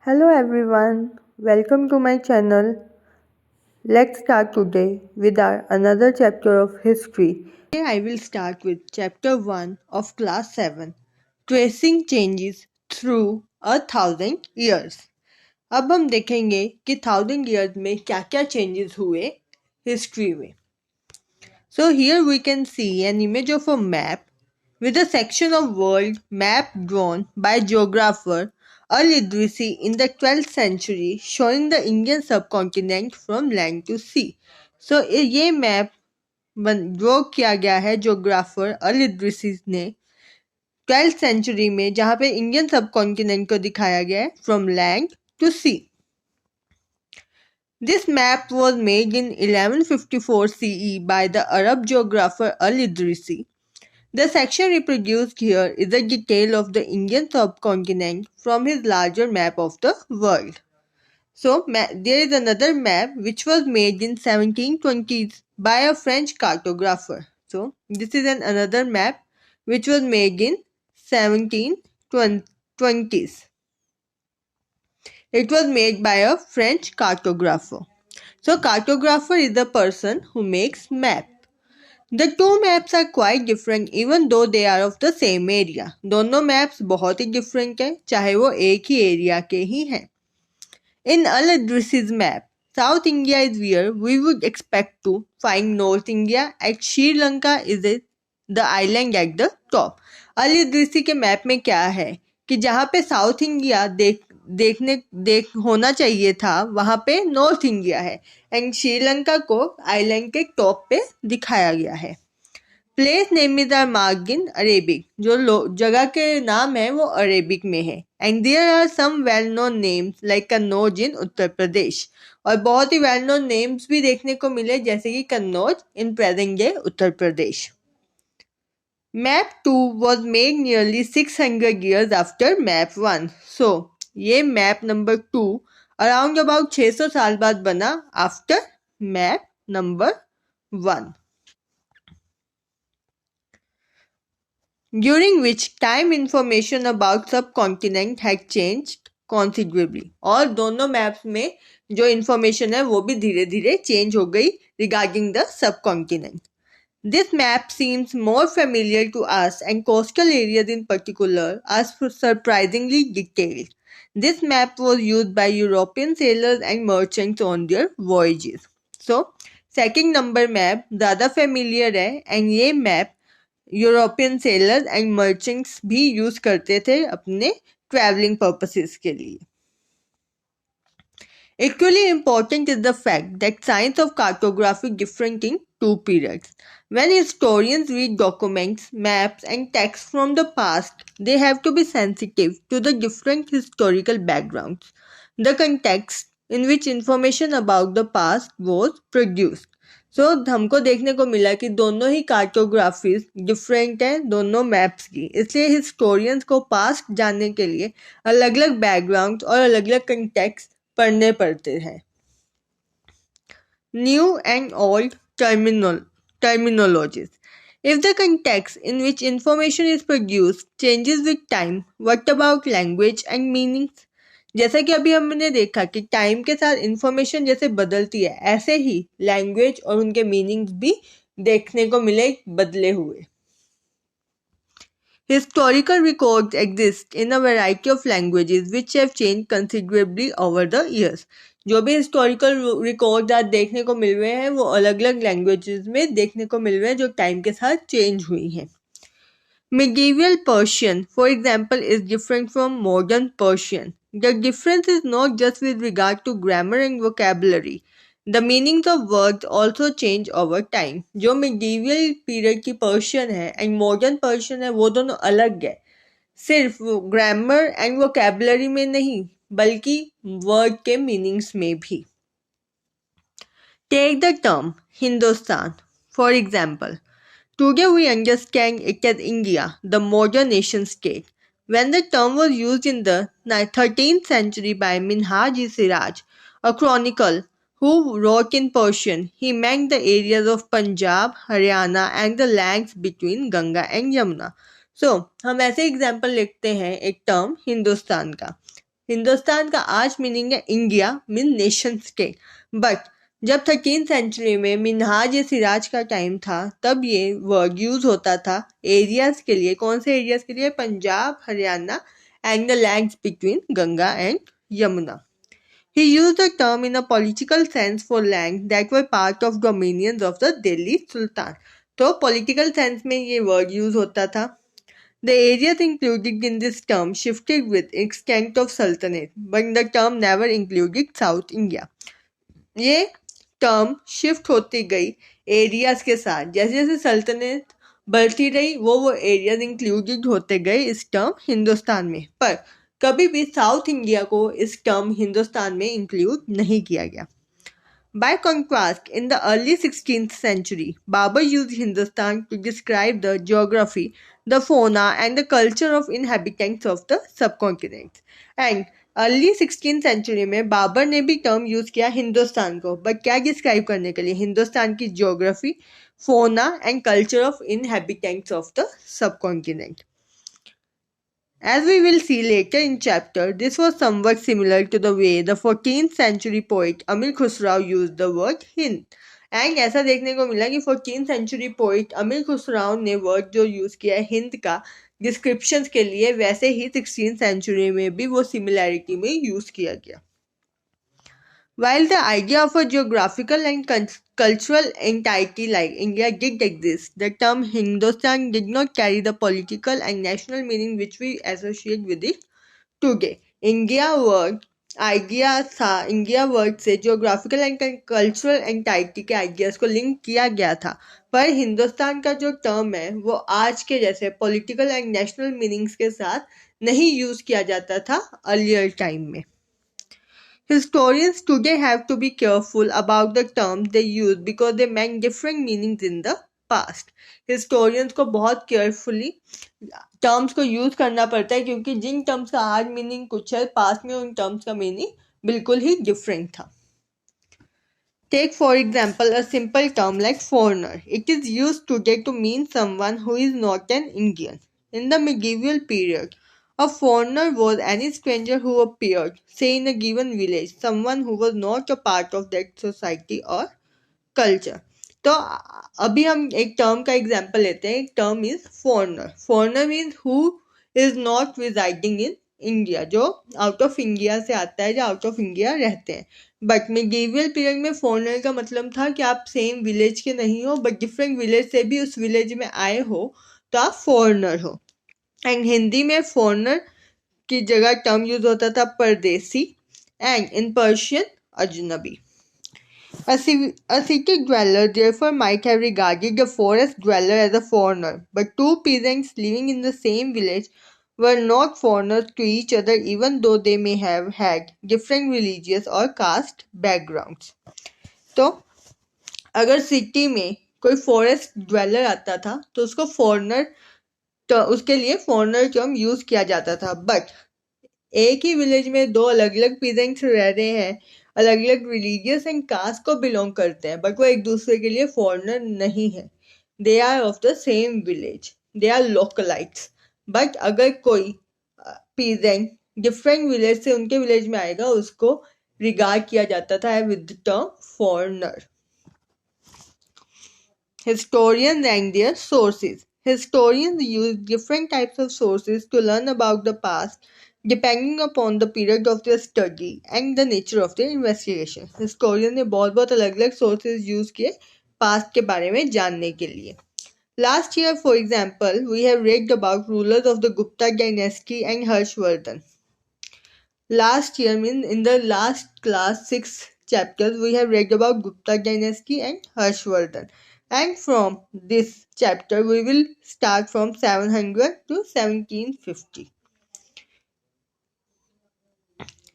Hello everyone, welcome to my channel. Let's start today with our another chapter of history. Today I will start with chapter 1 of class 7, Tracing Changes Through 1,000 Years. अब हम देखेंगे कि 1000 years में क्या क्या changes हुए history में. So here we can see an image of a map with a section of world map drawn by geographer Al-Idrisi in the 12th century showing the Indian subcontinent from land to sea. So ये map draw किया गया है geographer अल-इद्रिसी ने 12th century में जहाँ पे Indian subcontinent को दिखाया गया है from land to sea. This map was made in 1154 CE by the Arab geographer Al-Idrisi. The section reproduced here is a detail of the Indian subcontinent from his larger map of the world. So, there is another map which was made in 1720s by a French cartographer. So, this is another map which was made in 1720s. It was made by a French cartographer. So, cartographer is the person who makes map. The two maps are quite different even though they are of the same area. दोनों maps बहुत ही different हैं चाहे वो एक ही area के ही हैं. In Al-Idrisi's map, South India is where we would expect to find North India and Sri Lanka is the island at the top. Al-Idrisi के map में क्या है कि जहाँ पे साउथ इंडिया होना चाहिए था वहाँ पे नॉर्थ इंडिया है एंड श्रीलंका को आइलैंड के टॉप पे दिखाया गया है. Place name is are marked in Arabic. जो जगह के नाम है वो अरेबिक में है and there are some well known names like Kannauj in Uttar Pradesh. और बहुत ही वेल नोन नेम्स भी देखने को मिले जैसे कि Kannauj in present day Uttar Pradesh. Map 2 was made nearly 600 years after map 1. So, ये मैप नंबर 2 अराउंड अबाउट 600 साल बाद बना after map number 1. During which time information about subcontinent had changed considerably. और दोनों मैप्स में जो इंफॉर्मेशन है वो भी धीरे धीरे चेंज हो गई regarding the subcontinent. This map seems more familiar to us and coastal areas in particular are surprisingly detailed. This map was used by European sailors and merchants on their voyages. So, second number map ज़्यादा familiar है and ये map European sellers and merchants भी use करते थे अपने travelling purposes के लिए. Equally important is the fact that science of cartography different in two periods. When historians read documents, maps and texts from the past, they have to be sensitive to the different historical backgrounds, the context in which information about the past was produced. So, हमको देखने को मिला कि दोनों ही कार्टोग्राफीज different हैं दोनों maps की. इसलिए हिस्टोरियंस को पास्ट जानने के लिए अलग अलग बैकग्राउंड और अलग अलग कंटेक्स्ट पढ़ने पड़ते हैं. New and old terminologies. If the context in which information is produced changes with time, what about language and meanings? जैसा कि अभी हमने देखा कि टाइम के साथ इंफॉर्मेशन जैसे बदलती है ऐसे ही लैंग्वेज और उनके मीनिंग्स भी देखने को मिले बदले हुए. Historical records exist in a variety of languages which have changed considerably over the years. जो भी हिस्टोरिकल रिकॉर्ड आज देखने को मिल रहे हैं वो अलग अलग लैंग्वेजेस में देखने को मिल रहे हैं जो टाइम के साथ चेंज हुई हैं. Medieval Persian, for example, is different from modern Persian. The difference is not just with regard to grammar and vocabulary. The meanings of words also change over time. जो medieval period की Persian है and modern Persian है वो दोनों अलग है. सिर्फ grammar and vocabulary में नहीं बल्कि word के meanings में भी. Take the term Hindustan, for example. Today we understand it as India, the modern nation state. When the term was used in the 13th century by Minhaj-e-Siraj, a chronicle who wrote in Persian, he meant the areas of Punjab, Haryana and the lands between Ganga and Yamuna. So, हम ऐसे example लिखते हैं एक term Hindustan का. हिंदुस्तान का आज meaning है India mean nation state. But जब 13th सेंचुरी में मिन्हाज सिराज का टाइम था तब ये वर्ड यूज होता था एरियाज के लिए। कौन से एरियाज के लिए? Punjab, Haryana and the lands between Ganga and Yamuna. He used the term in a political sense for lands that were part of dominions of the Delhi Sultan. तो political sense में ये word use होता था। The areas included in this term shifted with extent of sultanate, but the term never included South India. ये term shift होती गई areas के साथ। जैसे जैसे सल्तनत बढ़ती रही वो areas included होते गए इस term हिंदुस्तान में, पर कभी भी साउथ इंडिया को इस टर्म हिंदुस्तान में इंक्लूड नहीं किया गया। By contrast, in the early 16th century, Babur used Hindustan to describe the geography, the fauna and the culture of inhabitants of the subcontinent. And early 16th century में बाबर ने भी term use किया हिंदुस्तान को, but क्या describe करने के लिए? हिंदुस्तान की ज्योग्राफी, फोना and culture of inhabitants of the subcontinent. As we will see later in chapter, this was somewhat similar to the way the 14th century poet Amir Khusrau used the word Hind. And ऐसा देखने को मिला कि 14th century poet अमीर खुसराव ने word जो use किया है हिंद का डिस्क्रिप्शंस के लिए, वैसे ही 16th century में भी वो सिमिलैरिटी में यूज़ किया गया। While the idea of a geographical and cultural entity like India did exist, the term Hindustan did not carry the political and national meaning which we associate with it today. India word idea था, India word से geographical and cultural entity के ideas को link किया गया था, पर हिंदुस्तान का जो टर्म है वो आज के जैसे पॉलिटिकल एंड नेशनल मीनिंग्स के साथ नहीं यूज किया जाता था अर्लियर टाइम में। Historians today have to be careful about the terms they use because they meant different meanings in the past. Historians को बहुत carefully टर्म्स को यूज करना पड़ता है क्योंकि जिन टर्म्स का आज मीनिंग कुछ है, पास्ट में उन टर्म्स का मीनिंग बिल्कुल ही डिफरेंट था। Take for example a simple term like foreigner. It is used today to mean someone who is not an Indian. In the medieval period, a foreigner was any stranger who appeared, say in a given village, someone who was not a part of that society or culture. तो अभी हम एक term का example लेते हैं। एक term is foreigner. Foreigner means who is not residing in India, जो out of India से आता है, जो आउट ऑफ इंडिया रहते हैं। बट मिडीवियल पीरियड में फॉरनर का मतलब था कि आप सेम विलेज के नहीं हो बट डिफरेंट विलेज से भी उस विलेज में आए हो तो आप फॉरनर हो। एंड हिंदी में फॉरनर की जगह टर्म यूज होता था परदेसी, एंड इन पर्शियन अजनबी। A city dweller therefore might have regarded the forest dweller as a foreigner, but two peasants living in the same village were not foreigners to each other even though they may have had different religious or caste backgrounds. तो अगर city में कोई forest dweller आता था तो उसको foreigner, तो उसके लिए फॉरेनर टर्म यूज किया जाता था। बट एक ही विलेज में दो अलग अलग पीजेंट्स रह रहे हैं, अलग अलग रिलीजियस एंड कास्ट को बिलोंग करते हैं, बट वो एक दूसरे के लिए फॉरेनर नहीं है। They are of the same village, they are localites. But अगर कोई पीजेंट डिफरेंट विलेज से उनके विलेज में आएगा उसको रिगार्ड किया जाता था with the term foreigner. Historians and their sources. Historians use different types of sources to learn about the past depending upon the period of their study and the nature of their investigation. Historian ने बहुत अलग अलग sources use किए past के बारे में जानने के लिए। Last year, for example, we have read about rulers of the Gupta dynasty and Harshvardhan. Last year means in the last class 6 chapters we have read about Gupta dynasty and Harshvardhan. And from this chapter we will start from 700 to 1750.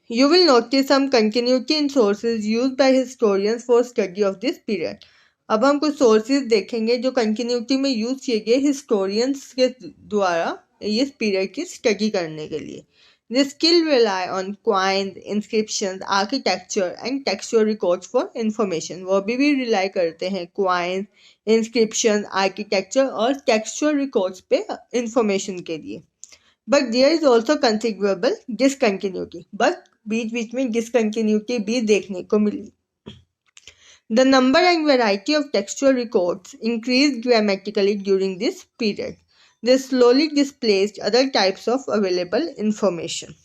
You will notice some continuity in sources used by historians for study of this period. अब हम कुछ sources देखेंगे जो continuity में use किए गए historians के द्वारा इस पीरियड की स्टडी करने के लिए। They still rely on coins, inscriptions, architecture and textual records for information. वो अभी भी rely करते हैं coins, inscription, architecture और textual records पे information के लिए। But there is also considerable discontinuity, but बीच बीच में डिसकंटिन्यूटी भी देखने को मिली. The number and variety of textual records increased dramatically during this period. They slowly displaced other types of available information.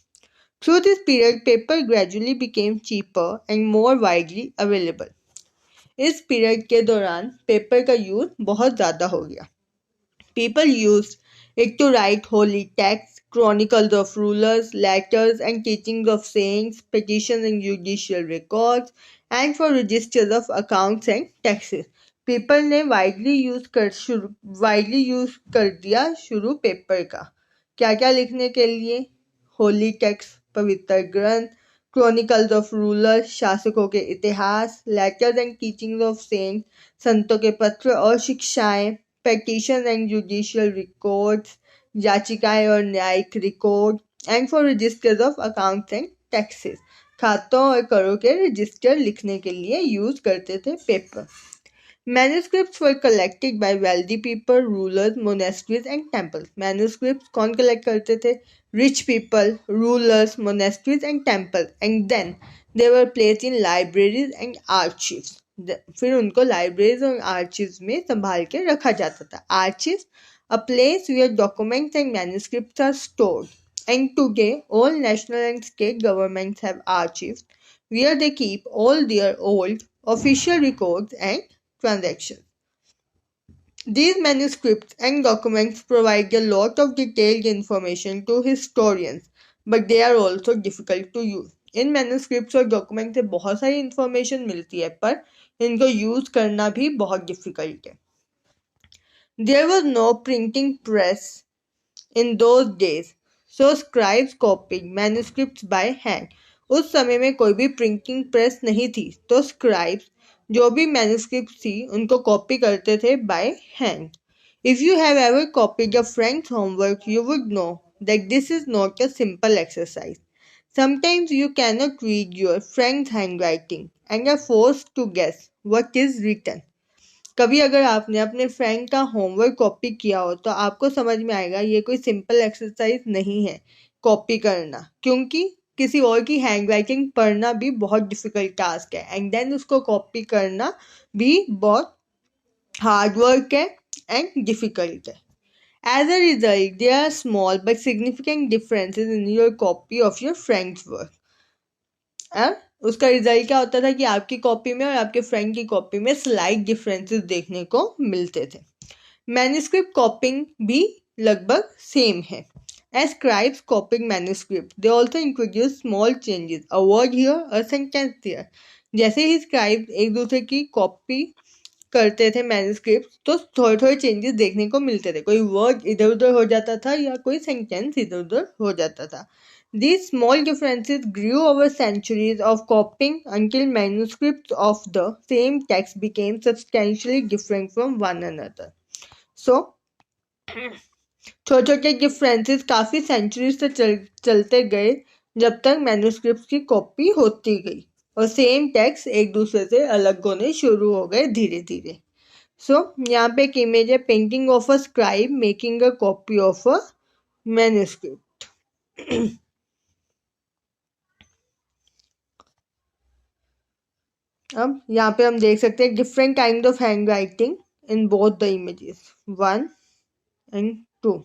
Through this period, paper gradually became cheaper and more widely available. इस period के दौरान paper का use बहुत ज़्यादा हो गया. People used it to write holy texts, chronicles of rulers, letters and teachings of saints, petitions and judicial records, and for registers of accounts and taxes. People ने widely use कर दिया शुरू paper का. क्या क्या लिखने के लिए? होली टेक्स्ट, पवित्र ग्रंथ, क्रॉनिकल्स ऑफ रूलर्स, शासकों के इतिहास, letters and teachings of saint, संतों के पत्र और शिक्षाएं, petitions and judicial records, याचिकाएं और न्यायिक record, and for registers of accounts and taxes, खातों और करों के रजिस्टर लिखने के लिए यूज करते थे paper. Manuscripts were collected by wealthy people, rulers, monasteries and temples. Manuscripts कौन collect करते थे? Rich people, rulers, monasteries and temples. And then they were placed in libraries and archives. फिर उनको libraries और archives में संभाल के रखा जाता था. Archives, a place where documents and manuscripts are stored. And today, all national and state governments have archives where they keep all their old official records and transactions. These manuscripts and documents provide a lot of detailed information to historians, but they are also difficult to use. In manuscripts और documents से बहुत सारी information मिलती है, पर इनको use करना भी बहुत difficult है. There was no printing press in those days, so scribes copied manuscripts by hand. उस समय में कोई भी प्रिंटिंग प्रेस नहीं थी, तो स्क्राइब्स जो भी मैन्युस्क्रिप्ट थी उनको कॉपी करते थे by hand. If you have ever copied a friends homework, you would know that this is not a simple exercise. Sometimes you cannot read your friend's handwriting and are forced to guess what is written. कभी अगर आपने अपने friend का homework copy किया हो तो आपको समझ में आएगा ये कोई सिंपल एक्सरसाइज नहीं है कॉपी करना, क्योंकि किसी और की हैंड राइटिंग पढ़ना भी बहुत डिफिकल्ट टास्क है, एंड देन उसको कॉपी करना भी बहुत हार्ड वर्क है एंड डिफिकल्ट है. As a result, there are small but significant differences in your copy of your friend's work. उसका रिजल्ट क्या होता था कि आपकी कॉपी में और आपके फ्रेंड की कॉपी में स्लाइट डिफरेंसेस देखने को मिलते थे. मैन्युस्क्रिप्ट कॉपिंग भी लगभग सेम है. As scribes copied manuscripts, they also introduced small changes, a word here, a sentence there. जैसे ही स्क्राइब एक दूसरे की कॉपी करते थे मैन्युस्क्रिप्ट, तो थोड़े थोड़े चेंजेस देखने को मिलते थे. कोई वर्ड इधर उधर हो जाता था या कोई सेंटेंस इधर उधर हो जाता था. These small differences grew over centuries of copying until manuscripts of the same text became substantially different from one another. So, छोटे छोटे डिफरेंसेस काफ़ी सेंचुरीज से चलते गए जब तक मैन्युस्क्रिप्ट की कॉपी होती गई और सेम टेक्स्ट एक दूसरे से अलग होने शुरू हो गए धीरे धीरे. सो यहाँ पे एक इमेज है, painting of a scribe making a copy of a manuscript. अब यहाँ पे हम देख सकते हैं different kind of hand writing in both the images 1 and 2.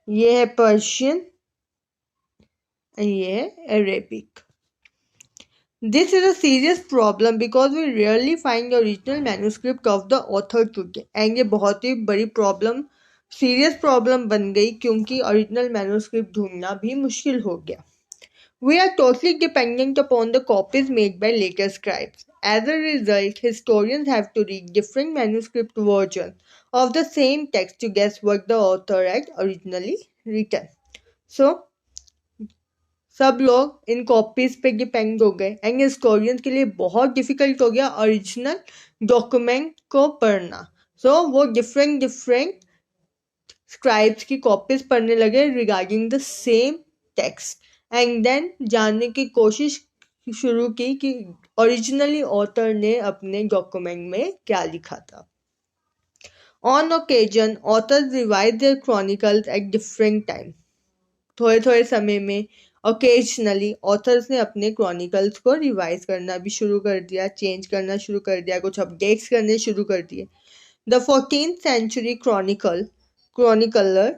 ये है पर्शियन एंड ये है Arabic. This is a serious problem because we rarely find the original manuscript of the author today. And ये बहुत ही बड़ी प्रॉब्लम, सीरियस प्रॉब्लम बन गई क्योंकि ओरिजिनल मैन्युस्क्रिप्ट ढूंढना भी मुश्किल हो गया. We are totally dependent upon the copies made by later scribes. As a result, historians have to read different manuscript versions of the same text to guess what the author had originally written. So, सब लोग इन copies पे depend हो गए and historians के लिए बहुत difficult हो गया ओरिजिनल डॉक्यूमेंट को पढ़ना. सो वो डिफरेंट स्क्राइब्स की कॉपीज पढ़ने लगे regarding the same text and then जानने की कोशिश शुरू की कि ओरिजिनली ऑथर ने अपने डॉक्यूमेंट में क्या लिखा था. On occasion, authors revise their chronicles at different times. थोड़े थोड़े समय में ओकेजनली ऑथर्स ने अपने क्रॉनिकल्स को रिवाइज करना भी शुरू कर दिया, चेंज करना शुरू कर दिया, कुछ अपडेट्स करने शुरू कर दिए. The 14th century chronicler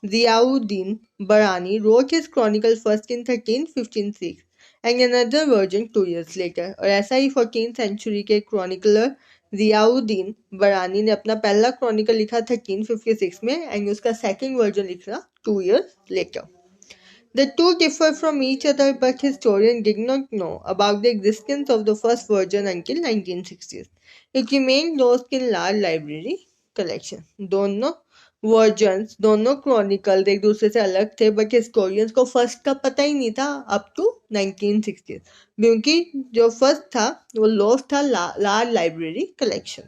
Ziauddin Barani wrote his chronicle first in 1356 and another version 2 years later. और ऐसा ही 14th century के क्रॉनिकलर जियाउद्दीन बरानी ने अपना पहला क्रॉनिकल लिखा 1356 में एंड उसका सेकंड वर्जन लिखा 2 years later. The two differ from each other, but historians did not know about the existence of the first version until 1960s. It remained lost in large library collection. दोनों versions, दोनों Chronicle एक दूसरे से अलग थे, but historians को first का पता ही नहीं था अप टू 1960s, क्योंकि जो फर्स्ट था वो लॉस्ट था large library collection.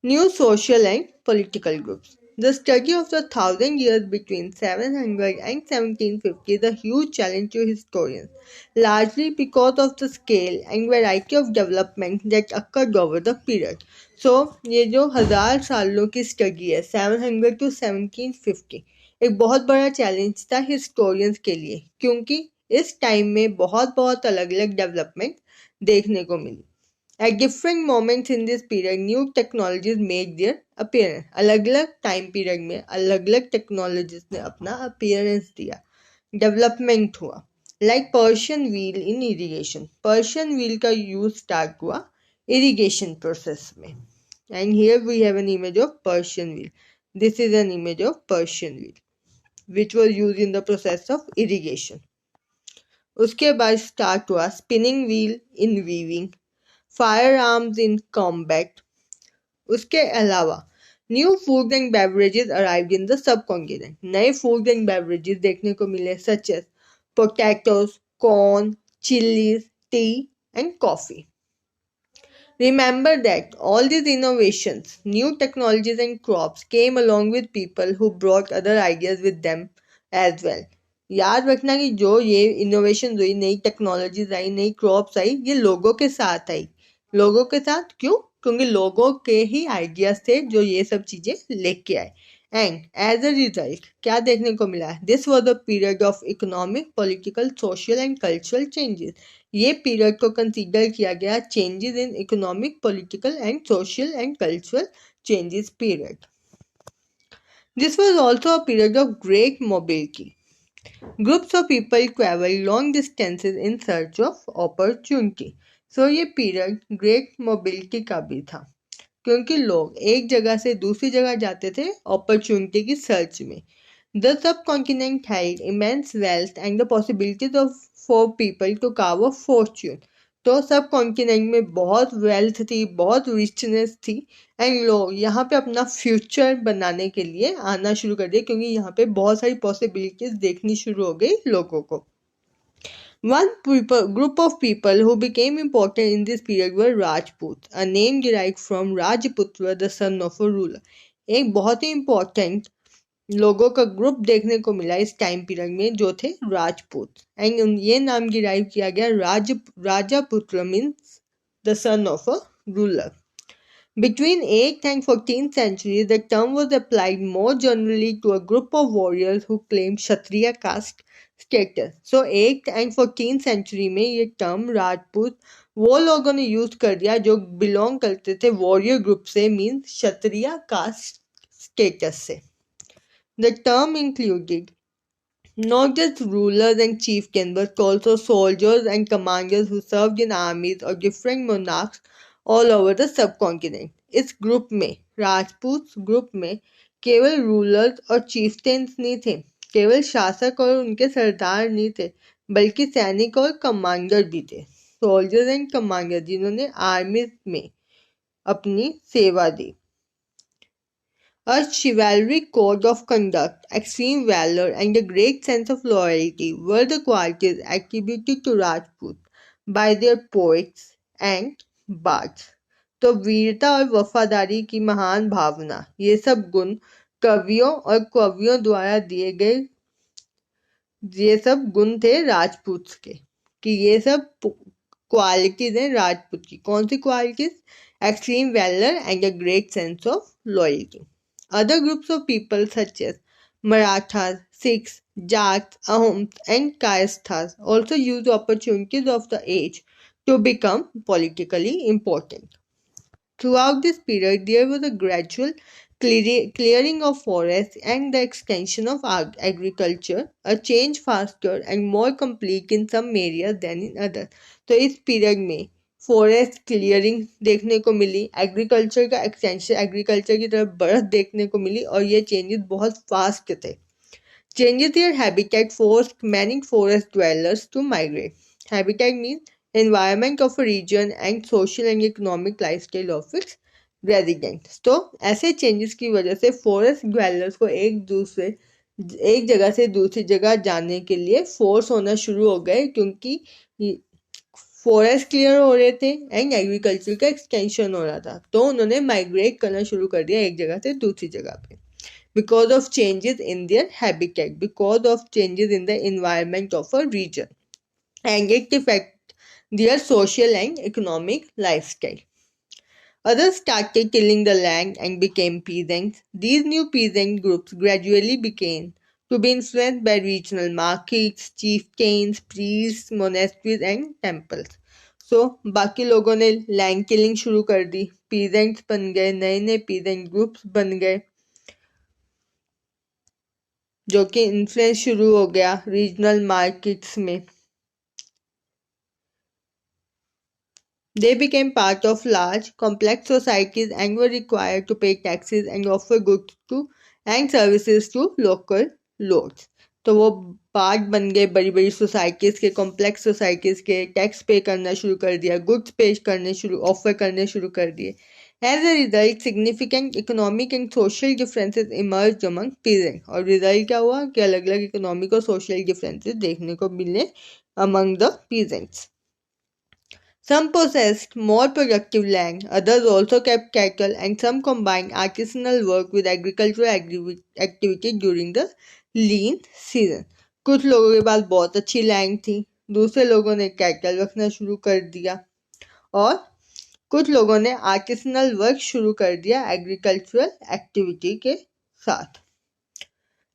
New social and political groups. The study of the 1,000 years between 700 and 1750 is a huge challenge to historians, largely because of the scale and variety of developments that occurred over the period. So, ये जो 1,000 सालों की study है 700 to 1750 एक बहुत बड़ा challenge था historians के लिए, क्योंकि इस टाइम में बहुत अलग अलग डेवलपमेंट देखने को मिली. At different moments in this period, new technologies made their appearance. अलग-अलग टाइम पीरियड में अलग-अलग टेक्नोलॉजीज ने अपना अपीयरेंस दिया, डेवलपमेंट हुआ. Like Persian wheel in irrigation. Persian wheel का यूज स्टार्ट हुआ इरिगेशन प्रोसेस में. And here we have an image of Persian wheel. This is an image of Persian wheel which was used in the process of irrigation. उसके बाद start हुआ spinning wheel in weaving, firearms in combat. उसके अलावा new food and beverages arrived in the subcontinent. नए food and beverages देखने को मिले such as potatoes, corn, chillies, tea and coffee. Remember that all these innovations, new technologies and crops came along with people who brought other ideas with them as well. याद रखना कि जो ये innovation हुई, नई टेक्नोलॉजीज आई, नई crops आई, ये लोगों के साथ आई. लोगों के साथ क्यों? क्योंकि लोगों के ही आइडियाज थे जो ये सब चीजें लेके आए. एंड एज अ रिजल्ट क्या देखने को मिला? This was the period of economic, political, social and cultural changes. ये पीरियड को कंसीडर किया गया changes in economic, political and social and cultural changes period. This was also a period of great mobility. Groups of people travel long distances in search of opportunity. So ये period great mobility का भी था, क्योंकि लोग एक जगह से दूसरी जगह जाते थे अपॉर्चुनिटी की सर्च में. The subcontinent held immense wealth and the possibilities for people to carve a fortune. तो सब कॉन्टिनेंट में बहुत वेल्थ थी, बहुत रिचनेस थी एंड लोग यहाँ पे अपना फ्यूचर बनाने के लिए आना शुरू कर दिए, क्योंकि यहाँ पे बहुत सारी पॉसिबिलिटीज देखनी शुरू हो गई लोगों को. One group of people who became important in this period were Rajputs, a name derived from Rajputra, the son of a ruler. एक बहुत ही इम्पोर्टेंट लोगों का ग्रुप देखने को मिला इस टाइम पीरियड में जो थे राजपूत. एंड ये नाम डिराइव किया गया Rajaputra means the son of a ruler. Between 8th and 14th centuries, the term was applied more generally to a group of warriors who claimed Kshatriya caste status. So 8th and 14th century में ये term Rajput वो लोगों ने use कर दिया जो belong करते थे वॉरियर ग्रुप से, मीन्स क्षत्रिय कास्ट स्टेटस से. The term included not just rulers and chieftains but also soldiers and commanders who served in armies or different monarchs all over the subcontinent. इस group में, Rajput group में, केवल rulers और चीफ्टेन्स नहीं थे, केवल शासक और उनके सरदार नहीं थे, बल्कि सैनिक और कमांडर भी थे. सोल्जर्स एंड कमांडर जिन्होंने आर्मी में अपनी सेवा दी. A chivalric code of conduct, extreme valor, and a great sense of loyalty were the qualities attributed to Rajput by their poets and bards. तो वीरता और वफादारी की महान भावना, ये सब गुण कवियों और कवियों द्वारा दिए गए, ये सब गुण थे राजपूत के, कि ये सब क्वालिटीज हैं राजपूत की. कौन सी qualities? extreme valor, and a great sense of loyalty. Other groups of people such as Marathas, Sikhs, Jats, Ahoms, and Kayasthas also used opportunities of the age to become politically important. Throughout this period, there was a gradual clearing of forests and the extension of agriculture, a change faster and more complete in some areas than in others. तो इस period में forest clearing देखने को मिली, agriculture का extension, agriculture की तरफ बढ़त देखने को मिली और ये चेंजेस बहुत फास्ट थे. Changes their habitat forced many forest dwellers to migrate. Habitat means environment of a region and social and economic lifestyle of its residents. तो ऐसे चेंजेस की वजह से फॉरेस्ट ड्वेलर्स को एक जगह से दूसरी जगह जाने के लिए फोर्स होना शुरू हो गए क्योंकि फॉरेस्ट क्लियर हो रहे थे एंड एग्रीकल्चर का एक्सटेंशन हो रहा था, तो उन्होंने माइग्रेट करना शुरू कर दिया एक जगह से दूसरी जगह पे. Because of changes in their habitat, because of changes in the environment of a region, and it affect their social and economic lifestyle. Others started tilling the land and became peasants. These new peasant groups gradually began to be influenced by regional markets, chieftains, priests, monasteries and temples. So, बाकी लोगों ने land tilling शुरू कर दी, peasants बन गए, नए नए peasant groups बन गए जो कि इन्फ्लुएंस शुरू हो गया रीजनल मार्केट्स में. They became part of large, complex societies and were required to pay taxes and offer goods to and services to local lords. तो वो पार्ट बन गए बड़ी बड़ी सोसाइटीज़ के, कॉम्प्लेक्स सोसाइटीज़ के, टैक्स पे करना शुरू कर दिया, गुड्स पे करने शुरू ऑफर करने शुरू कर दिए. As a result, significant economic and social differences emerged among peasants. और रिजल्ट क्या हुआ कि अलग अलग इकोनॉमिक और सोशल डिफरेंसेस देखने को मिले among the peasants. Some possessed more productive land, others also kept cattle, and some combined artisanal work with agricultural activity during the lean season. कुछ लोगों के पास बहुत अच्छी लैंड थी, दूसरे लोगों ने कैटल रखना शुरू कर दिया और कुछ लोगों ने आर्टिसनल वर्क शुरू कर दिया एग्रीकल्चरल एक्टिविटी के साथ.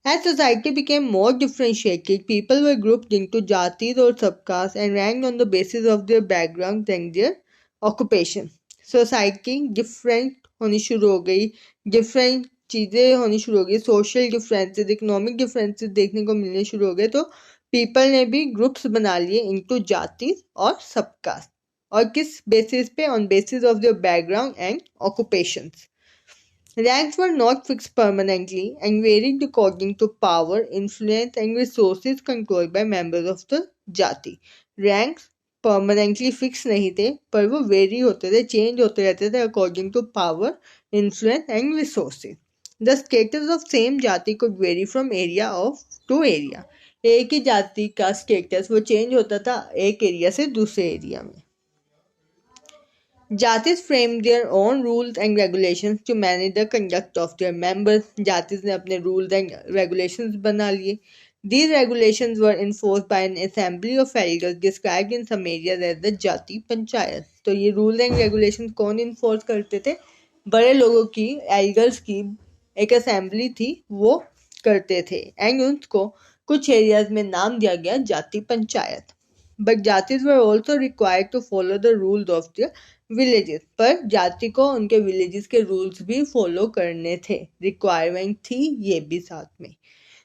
As society became more differentiated, people were grouped into jatis or subcastes and ranked on the basis of their background and their occupation. Society different होनी शुरू हो गई, different चीज़ें होनी शुरू हो गई, social differences, economic differences देखने को मिलने शुरू हो गए, तो people ने भी groups बना लिए into jatis और subcastes. और किस बेसिस पे? On basis of their background and occupations. Ranks were not fixed permanently and varied according to power, influence, and resources controlled by members of the jati. Ranks permanently fixed नहीं थे, पर वो very होते थे, change होते रहते थे according to power, influence, and resources. The status of same jati could vary from area to area. एक ही जाति का स्टेटस वो चेंज होता था एक एरिया से दूसरे एरिया में. Jatis framed their own rules and regulations to manage the conduct of their members. Jatis ने अपने rules and regulations बना लिए. These regulations were enforced by an assembly of elders described in some areas as the Jati Panchayat. तो ये rules and regulations कौन enforce करते थे? बड़े लोगों की, elders की एक assembly थी, वो करते थे and उनको कुछ areas में नाम दिया गया जाति panchayat. But jatis were also required to follow the rules of their villages. पर जाति को उनके villages के rules भी follow करने थे. Requirement थी ये भी साथ में.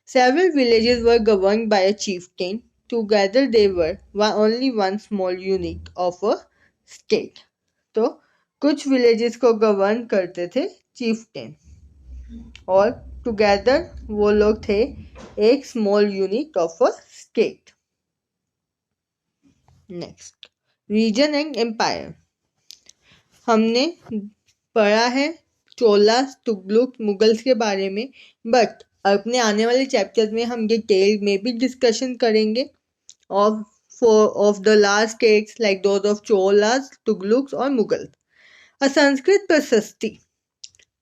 Several villages were governed by a chieftain. Together they were only one small unit of a state. तो कुछ villages को govern करते थे chieftain और together वो लोग थे एक small unit of a state. Next, region and empire. हमने पढ़ा है चोलास, तुगलक, मुगल्स के बारे में, बट अपने आने वाले चैप्टर्स में हम डिटेल में भी डिस्कशन करेंगे of the last states like those of Cholas, Tughlaqs और मुगल्स. अ संस्कृत प्रशस्ति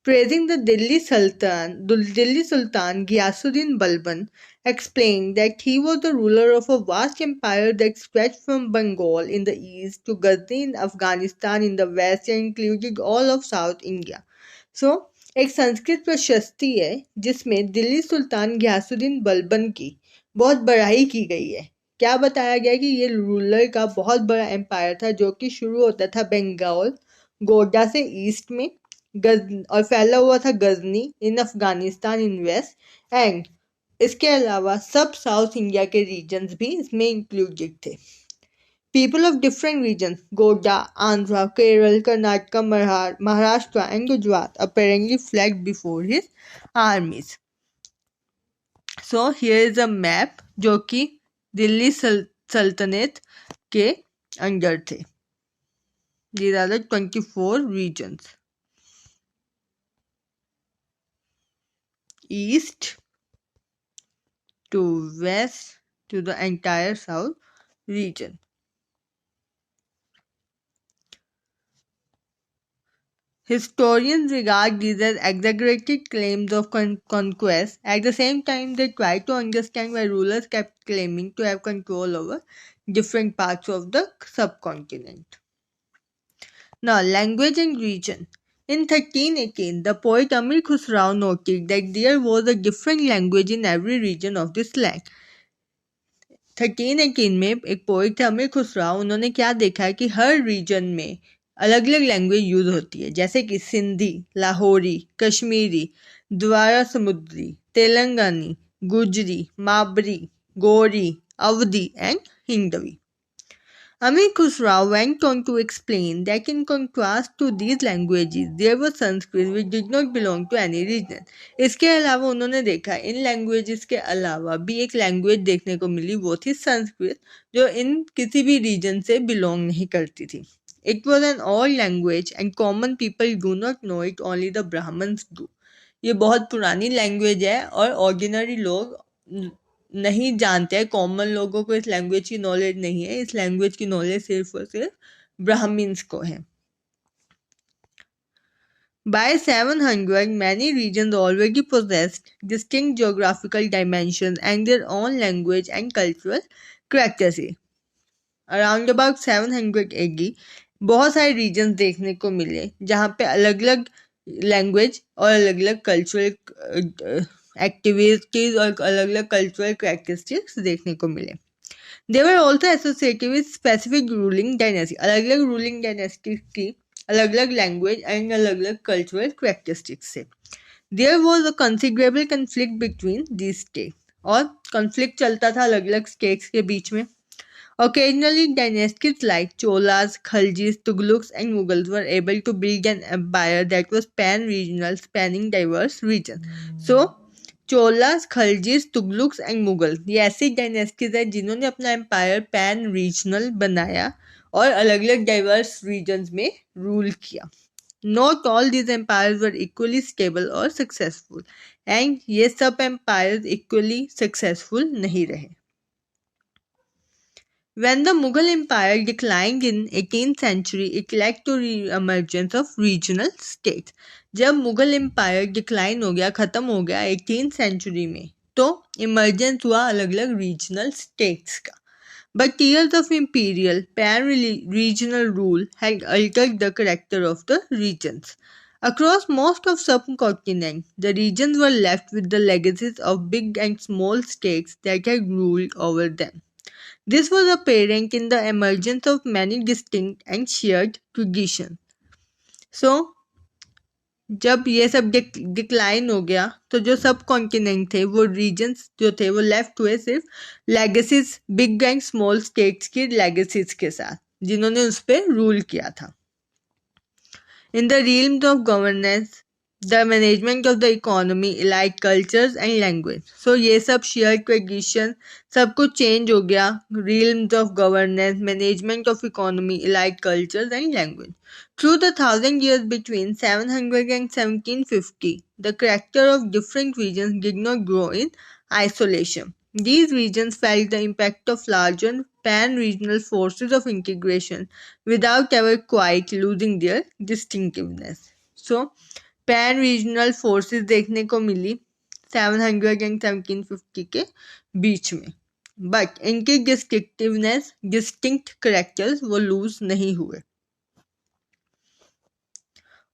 praising the Delhi Sultan Ghiyasuddin Balban, explained that he was the ruler of a vast empire that stretched from Bengal in the east to Ghazni in Afghanistan in the west and included all of South India. So, एक संस्कृत प्रशस्ति है जिसमें दिल्ली सुल्तान घियासुद्दीन बलबन की बहुत बड़ाई की गई है। क्या बताया गया कि ये रूलर का बहुत बड़ा एम्पायर था जो कि शुरू होता था बंगाल गोड्डा से ईस्ट में और फैला हुआ था गजनी इन अफगानिस्तान इन वेस्ट एंड इसके अलावा सब साउथ इंडिया के रीजन्स भी इसमें इंक्लूडेड थे। People of different regions, Goda, Andhra, Kerala, Karnataka, Maharashtra, and Gujarat, apparently fled before his armies. So here is a map जो कि दिल्ली सल्तनत के अंडर थे. These are the 24 regions. East to west to the entire south region. Historians regard these as exaggerated claims of conquest. At the same time, they try to understand why rulers kept claiming to have control over different parts of the subcontinent. Now, language and region. In 1318, the poet Amir Khusrau noted that there was a different language in every region of this land. 1318 में एक poet थे अमीर खुसराव, उन्होंने क्या देखा है कि हर reason में अलग अलग लैंग्वेज यूज होती है, जैसे कि सिंधी, लाहौरी, कश्मीरी, द्वारा समुद्री, तेलंगानी, Gujari, Mabari, Gori, Awadhi and Hindavi. Amir Khusrau went on to explain that in contrast to these languages, there was Sanskrit which did not belong to any region. इसके अलावा उन्होंने देखा इन लैंग्वेजेस के अलावा भी एक लैंग्वेज देखने को मिली, वो थी संस्कृत, जो इन किसी भी रीजन से बिलोंग नहीं करती थी. It was an old language and common people do not know it, only the Brahmins do. ये बहुत पुरानी लैंग्वेज है और ऑर्डिनरी लोग नहीं जानते हैं, कॉमन लोगों को इस लैंग्वेज की नॉलेज नहीं है, इस लैंग्वेज की नॉलेज सिर्फ और सिर्फ ब्राह्मण्स को है. By 700, many regions already possessed distinct geographical dimensions and their own language and cultural characteristics. Around about 700 AD, बहुत सारे रीजन्स देखने को मिले जहाँ पे अलग अलग लैंग्वेज और अलग अलग कल्चरल एक्टिविटीज और अलग अलग कल्चरल कैरेक्टरिस्टिक्स देखने को मिले. They were also associated with specific ruling dynasty. अलग अलग रूलिंग डायनेस्टी की अलग अलग लैंग्वेज एंड अलग अलग कल्चरल कैरेक्टरिस्टिक्स से. There was a considerable conflict between these states. और कॉन्फ्लिक्ट चलता था अलग अलग स्टेट्स के बीच में. Occasionally, dynasties like Cholas, Khaljis, Tughlaqs, and Mughals were able to build an empire that was pan-regional, spanning diverse regions. So, Cholas, Khaljis, Tughluqs and Mughal ये ऐसी dynasties है जिन्होंने अपना एम्पायर पैन रीजनल बनाया और अलग अलग डाइवर्स रीजन्स में रूल किया. Not all these empires were equally stable और सक्सेसफुल एंड ये सब एम्पायर्स इक्वली सक्सेसफुल नहीं रहे. When the Mughal Empire declined in 18th century, it led to re-emergence of regional states. जब मुगल एम्पायर डिक्लाइन हो गया, खत्म हो गया 18th सेंचुरी में, तो इमर्जेंस हुआ अलग अलग रीजनल स्टेट्स का. But years of imperial pan-regional rule had altered the character of the regions. Across most of subcontinent, the regions were left with the legacies of big and small states that had ruled over them. This was apparent in the emergence of many distinct and shared traditions. So, जब ये सब decline हो गया तो जो सब continent थे वो रीजन्स जो थे वो लेफ्ट हुए सिर्फ legacies big and small states की लेगेसीज के साथ जिन्होंने उस पर रूल किया था. In the realms of governance, the management of the economy, elite cultures and language. So ये सब shared tradition सब कुछ change हो गया. Realms of governance, management of economy, elite cultures and language. Through the 1,000 years between 700 and 1750, the character of different regions did not grow in isolation. These regions felt the impact of larger pan-regional forces of integration without ever quite losing their distinctiveness. So, pan regional forces देखने को मिली 700 and 1750 के बीच में, but इनकी distinctiveness, distinct characters वो loose नहीं हुए।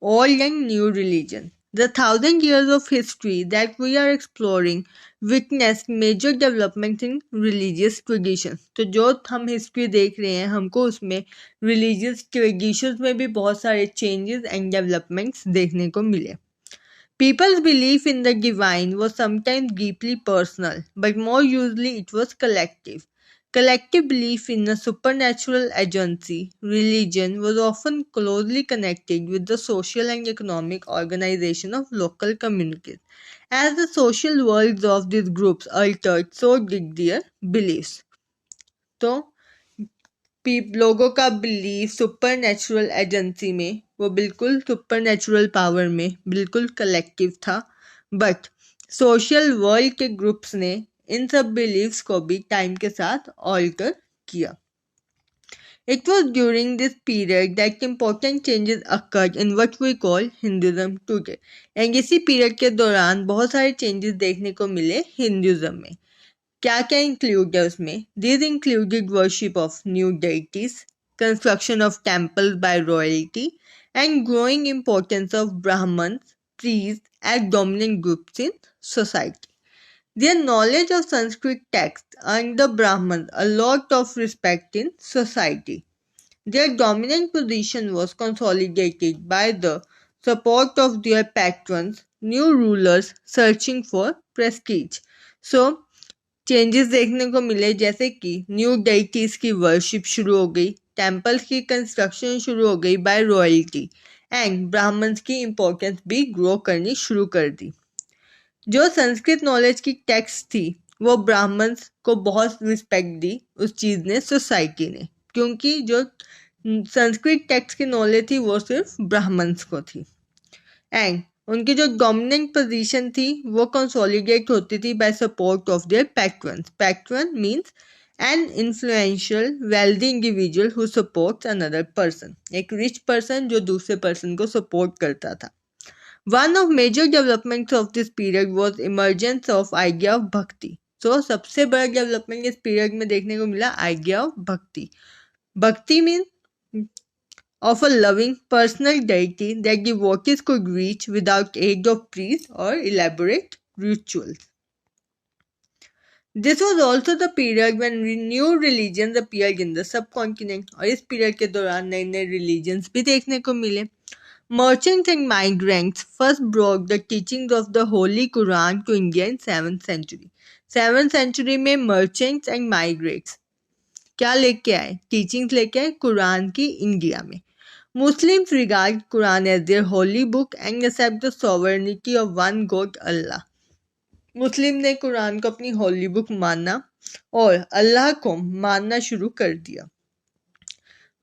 Old and new religion. The 1,000 years of history that we are exploring witnessed major developments in religious traditions. तो जो हम हिस्ट्री देख रहे हैं हमको उसमें religious traditions में भी बहुत सारे changes and developments देखने को मिले। People's belief in the divine was sometimes deeply personal, but more usually it was collective. Collective belief in a supernatural agency, religion, was often closely connected with the social and economic organization of local communities. As the social worlds of these groups altered, so did their beliefs. तो लोगों का believe super natural agency में वो बिल्कुल super natural power में बिल्कुल collective था, but social world के ग्रुप्स ने इन सब बिलीव्स को भी टाइम के साथ ऑल्टर किया। It was during this period that important changes occurred in what we call Hinduism today. And इसी पीरियड के दौरान बहुत सारे चेंजेस देखने को मिले हिंदुइज्म में। क्या क्या इंक्लूड है उसमें? These included worship of new deities, construction of temples by royalty, and growing importance of Brahmins, priests as dominant groups in society. Their knowledge of Sanskrit texts earned the Brahmins a lot of respect in society. Their dominant position was consolidated by the support of their patrons, new rulers searching for prestige. So, changes देखने को मिले जैसे कि new डेइटीज की worship शुरू हो गई, temples की कंस्ट्रक्शन शुरू हो गई बाय रॉयल्टी, एंड ब्राह्मण्स की इम्पोर्टेंस भी ग्रो करनी शुरू कर दी। जो संस्कृत नॉलेज की टेक्स्ट थी वो ब्राह्मण्स को बहुत रिस्पेक्ट दी उस चीज़ ने, सोसाइटी ने, क्योंकि जो संस्कृत टेक्स्ट की नॉलेज थी वो सिर्फ ब्राह्मण्स को थी। एंड उनकी जो डोमिनेंट पोजीशन थी वो कंसोलिडेट होती थी by support of their patrons. Patron means an influential wealthy individual who supports another person, एक रिच पर्सन जो दूसरे पर्सन को सपोर्ट करता था। One of major developments of this period was emergence of idea of bhakti. So सबसे बड़ा development इस period में देखने को मिला आइडिया ऑफ भक्ति। भक्ति means of a loving personal deity that devotees could reach without aid of priests or elaborate rituals. This was also the period when new religions appeared in the subcontinent, और इस period के दौरान नए नए religions भी देखने को मिले। Merchants and migrants first brought the teachings of the Holy Quran to India in 7th century. 7th century में merchants and migrants क्या लेके आए? टीचिंग्स लेके आए कुरान की इंडिया में। Muslims regard Quran as their holy book and accept the sovereignty of one God, Allah. मुस्लिम ने कुरान को अपनी होली बुक माना और अल्लाह को मानना शुरू कर दिया।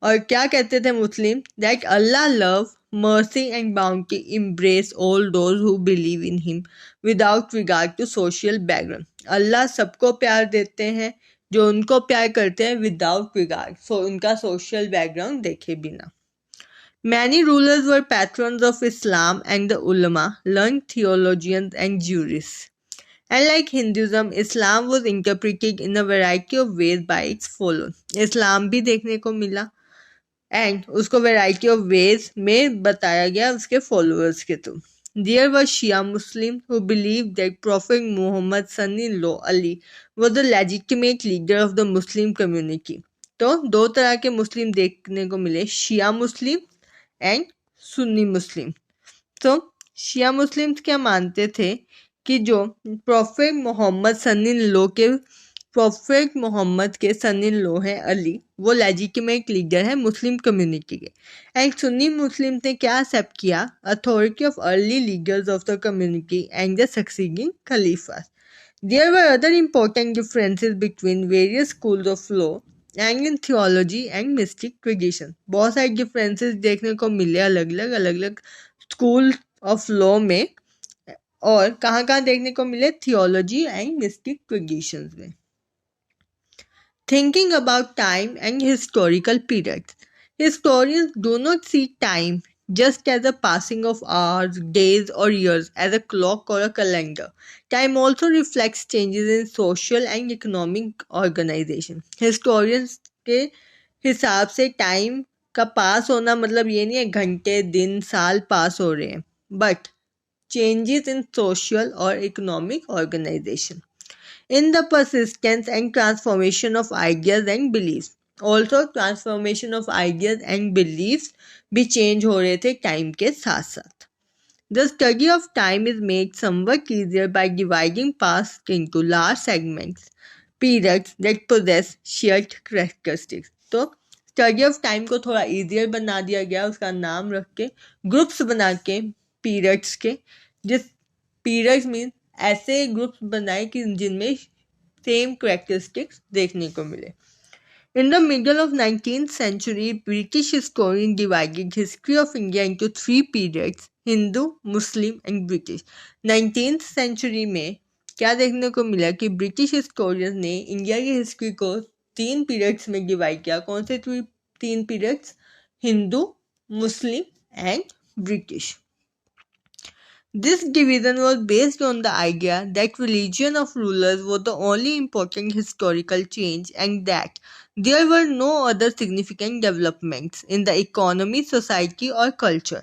और क्या कहते थे मुस्लिम? That Allah love, mercy and bounty embrace all those who believe in him without regard to social background. अल्लाह सबको प्यार देते हैं जो उनको प्यार करते हैं विदाउट रिगार्ड, सो उनका सोशल बैकग्राउंड देखे बिना। Many rulers were patrons of Islam and the ulama, learned theologians and jurists. And like Hinduism, Islam was interpreted in a variety of ways by its followers. Islam भी देखने को मिला and उसको variety of ways में बताया गया उसके followers के through. There were Shia Muslims who believed that Prophet Muhammad son-in-law Ali was the legitimate leader of the Muslim community. तो दो तरह के मुस्लिम देखने को मिले, शिया मुस्लिम एंड सुन्नी मुस्लिम। तो शिया मुस्लिम्स क्या मानते थे कि जो प्रोफेट मोहम्मद के सन इन लॉ हैं अली, वो लेजिटिमेट लीडर है मुस्लिम कम्युनिटी के। एंड सुन्नी मुस्लिम ने क्या एक्सेप्ट किया? Authority of early leaders of the community and the succeeding Khalifas. There were other important differences between various schools of law and in theology and mystic tradition. बहुत सारे differences देखने को मिले अलग अलग स्कूल ऑफ लॉ में, और कहाँ देखने को मिले? थियोलॉजी एंड मिस्टिक ट्रेडिशंस में। Thinking about time and historical periods. Historians do not see time, just as the passing of hours, days, or years as a clock or a calendar. Time also reflects changes in social and economic organization. Historians के हिसाब से time का पास होना मतलब ये नहीं है घंटे दिन साल पास हो रहे हैं, but changes in social or economic organization, in the persistence and transformation of ideas and beliefs. Also, transformation of ideas and beliefs भी change हो रहे थे time के साथ साथ. The study of time is made somewhat easier by dividing past into large segments, periods that possess shared characteristics. तो study of time को थोड़ा easier बना दिया गया, उसका नाम रख के ग्रुप्स बना के पीरियड्स के, जिस पीरियड्स मीन ऐसे ग्रुप्स बनाए कि जिनमें सेम characteristics देखने को मिले. In the middle of 19th century, British historians divided history of India into three periods: Hindu, Muslim and British. 19th century में क्या देखने को मिला कि ब्रिटिश हिस्टोरियंस ने इंडिया की हिस्ट्री को तीन पीरियड्स में डिवाइड किया. कौन से तीन periods? Hindu, Muslim and British. This division was based on the idea that religion of rulers was the only important historical change and that there were no other significant developments in the economy, society, or culture.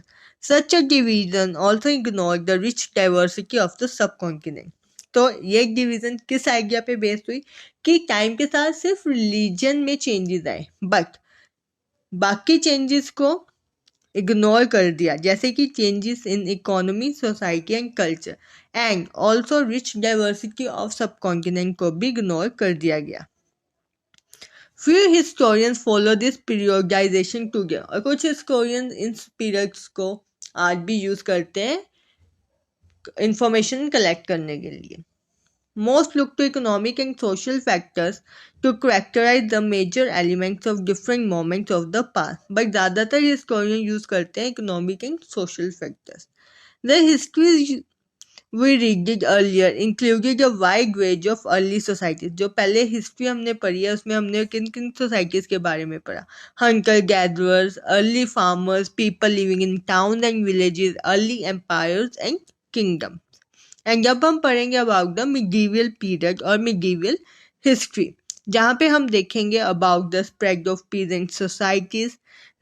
Such a division also ignored the rich diversity of the subcontinent. तो ये division किस idea पे based हुई कि time के साथ सिर्फ religion में चेंजेस आए, बट बाकी चेंजेस को इग्नोर कर दिया, जैसे कि changes in economy, society and culture, and also rich diversity of सब कॉन्टिनेंट को भी इग्नोर कर दिया गया. Few historians follow this periodization together, और कुछ historians इन पीरियड्स को आज भी यूज करते हैं इंफॉर्मेशन कलेक्ट करने के लिए. Most look to economic and social factors to characterize the major elements of different moments of the past, but ज़्यादातर historian use करते हैं economic and social factors. The histories we read earlier included a wide range of early societies. जो पहले history हमने पढ़ी है उसमें हमने किन किन सोसाइटीज़ के बारे में पढ़ा? Hunter gatherers, early farmers, people living in towns and villages, early empires and kingdoms. And जब हम पढ़ेंगे अबाउट द मिडीवियल पीरियड और मिडीवियल हिस्ट्री, जहाँ पे हम देखेंगे about the spread of peasant societies,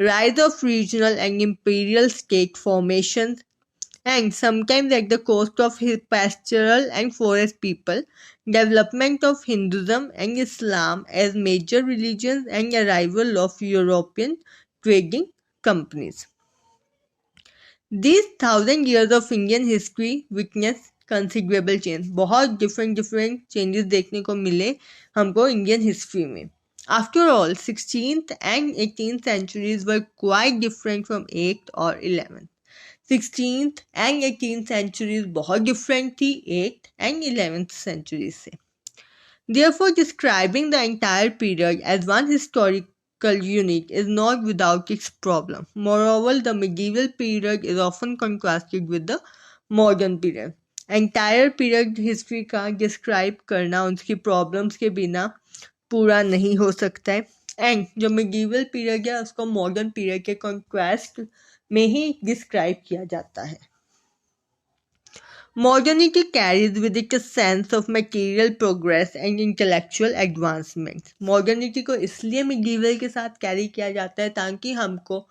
rise of regional and imperial state formation, and sometimes at the cost of pastoral and forest people, development of Hinduism and Islam as major religions, and arrival of European trading companies. These 1,000 years of Indian history witnessed considerable change. बहुत different changes देखने को मिले हमको Indian history में. After all, 16th and 18th centuries were quite different from 8th or 11th. 16th and 18th centuries बहुत different थी 8th and 11th centuries से. Therefore, describing the entire period as one historical unit is not without its problem. Moreover, the medieval period is often contrasted with the modern period. Entire period history का describe करना उसकी problems के बिना पूरा नहीं हो सकता है, एंड जो medieval period है उसको modern period के contrast में ही describe किया जाता है. Modernity carries with it a sense of material progress and intellectual advancement. Modernity को इसलिए medieval के साथ कैरी किया जाता है ताकि हमको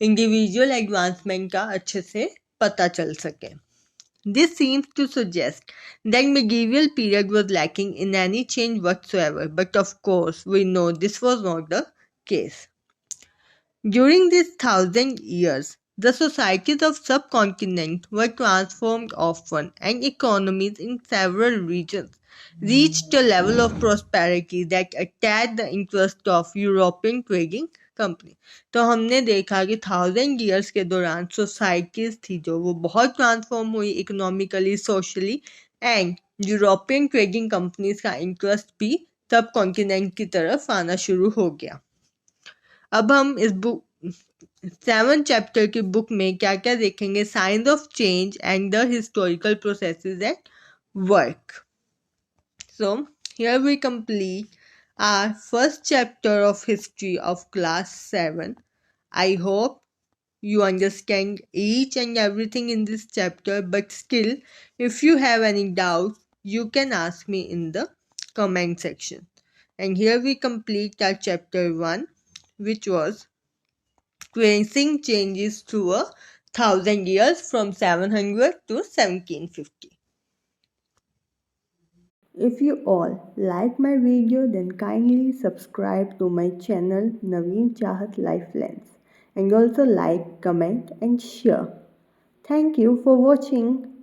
individual advancement का अच्छे से पता चल सके. This seems to suggest that medieval period was lacking in any change whatsoever, but of course we know this was not the case. During these 1,000 years, the societies of subcontinent were transformed often, and economies in several regions reached a level of prosperity that attracted the interest of European trading company. तो हमने देखा कि 1,000 years के दौरान societies थी जो वो बहुत ट्रांसफॉर्म हुई economically, socially, and European trading companies का इंटरेस्ट भी सब कॉन्टिनेंट की तरफ आना शुरू हो गया. अब हम इस बुक 7 चैप्टर की बुक में क्या क्या देखेंगे? Science of change and the historical processes at work. So here we complete our first chapter of history of class 7. I hope you understand each and everything in this chapter, but still, if you have any doubt, you can ask me in the comment section. And here we complete our chapter 1, which was tracing changes through 1,000 years from 700 to 1750. If you all like my video, then kindly subscribe to my channel Naveen Chahat Life Lens, and also like, comment and share. Thank you for watching.